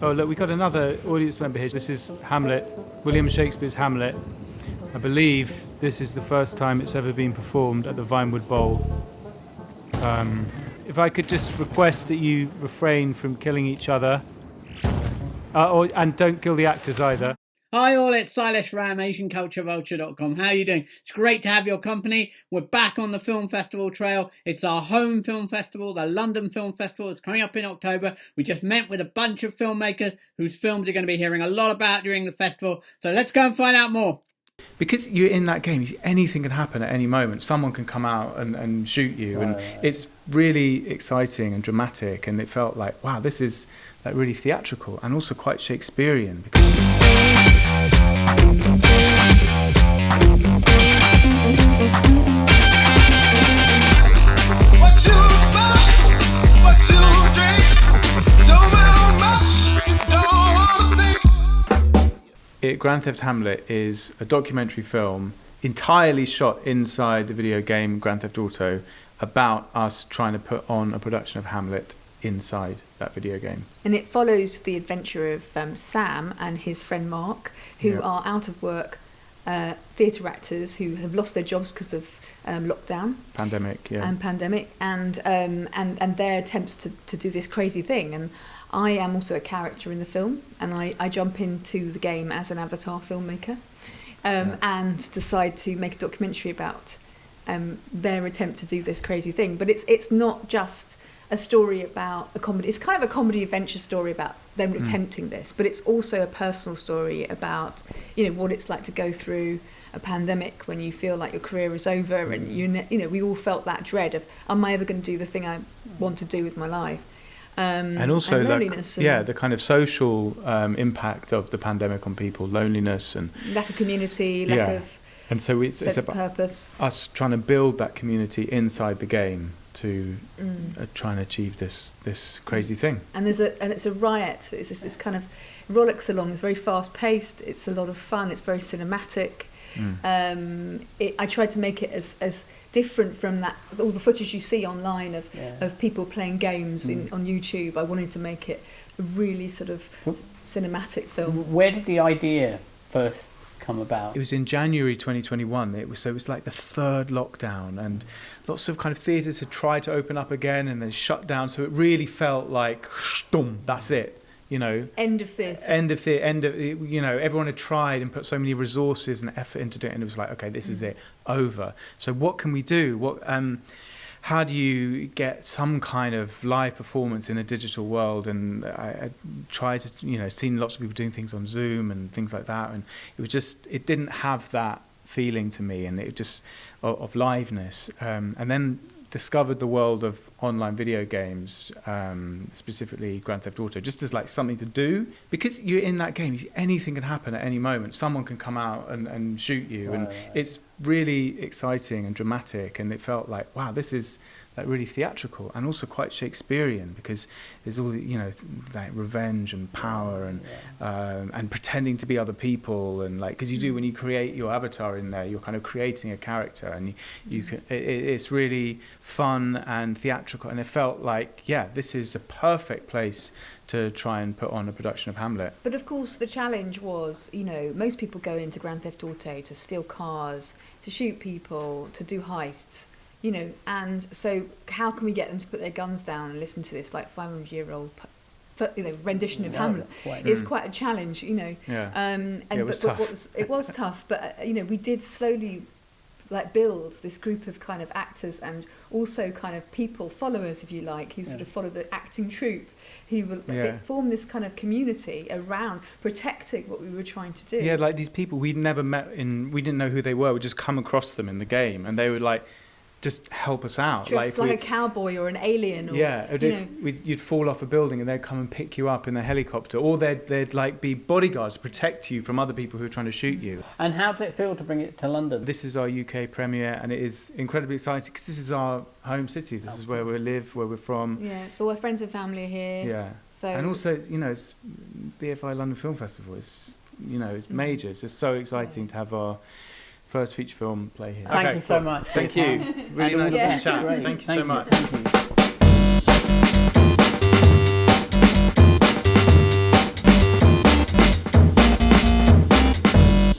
Oh, look, we got another audience member here. This is Hamlet, William Shakespeare's Hamlet. I believe this is the first time it's ever been performed at the Vinewood Bowl. If I could just request that you refrain from killing each other, and don't kill the actors either. Hi all, it's Sailesh Ram, AsianCultureVulture.com. How are you doing? It's great to have your company. We're back on the film festival trail. It's our home film festival, the London Film Festival. It's coming up in October. We just met with a bunch of filmmakers whose films you're going to be hearing a lot about during the festival. So let's go and find out more. Because you're in that game, anything can happen at any moment. Someone can come out and shoot you, and it's really exciting and dramatic. And it felt like, wow, this is like really theatrical and also quite Shakespearean. Grand Theft Hamlet is a documentary film entirely shot inside the video game Grand Theft Auto about us trying to put on a production of Hamlet inside that video game. And it follows the adventure of Sam and his friend Mark, who are out of work theatre actors who have lost their jobs because of lockdown, pandemic, and their attempts to do this crazy thing. And I am also a character in the film, and I jump into the game as an avatar filmmaker, and decide to make a documentary about their attempt to do this crazy thing. But it's not just a story about a comedy. It's kind of a comedy adventure story about them attempting this, but it's also a personal story about what it's like to go through a pandemic when you feel like your career is over, and we all felt that dread of, am I ever going to do the thing I want to do with my life? And also loneliness, the kind of social impact of the pandemic on people, loneliness and lack of community, lack of and so it's about purpose. Us trying to build that community inside the game to try and achieve this crazy thing. And it's a riot. It's this kind of rollicks along. It's very fast paced. It's a lot of fun. It's very cinematic. I tried to make it as different from that all the footage you see online of people playing games on YouTube. I wanted to make it a really sort of cinematic film. Where did the idea first come about? It was in January 2021. It was like the third lockdown, and lots of kind of theatres had tried to open up again and then shut down. So it really felt like, that's it. End of theatre. Everyone had tried and put so many resources and effort into it, and it was like, okay, this is it, over. So what can we do? How do you get some kind of live performance in a digital world? And I tried to, seen lots of people doing things on Zoom and things like that, and it didn't have that feeling to me, and it just of liveness. And then discovered the world of online video games, specifically Grand Theft Auto, just as like something to do. Because you're in that game, anything can happen at any moment. Someone can come out and shoot you, and it's really exciting and dramatic. And it felt like, wow, this is like really theatrical and also quite Shakespearean, because there's all that revenge and power and pretending to be other people, and like, because you do when you create your avatar in there, you're kind of creating a character, and you can. It's really fun and theatrical, and it felt like, this is a perfect place to try and put on a production of Hamlet. But of course the challenge was, most people go into Grand Theft Auto to steal cars, to shoot people, to do heists, and so how can we get them to put their guns down and listen to this like 500-year-old rendition of Hamlet? It's quite a challenge, it was tough. It was tough, but we did slowly build this group of kind of actors and also kind of people, followers if you like, who sort of follow the acting troupe, who will form this kind of community around protecting what we were trying to do. Yeah, like these people we'd never met we didn't know who they were. We'd just come across them in the game, and they would just help us out. Dressed like a cowboy or an alien. Or, you'd fall off a building and they'd come and pick you up in a helicopter, or they'd like be bodyguards to protect you from other people who are trying to shoot you. And how did it feel to bring it to London? This is our UK premiere, and it is incredibly exciting because this is our home city. This is where we live, where we're from. Yeah, so our friends and family are here. Yeah. So, and also, it's BFI London Film Festival. It's major. It's just so exciting to have our first feature film play here. Thank you so much. Thank you. Really nice to chat. Thank you so much. Thank you.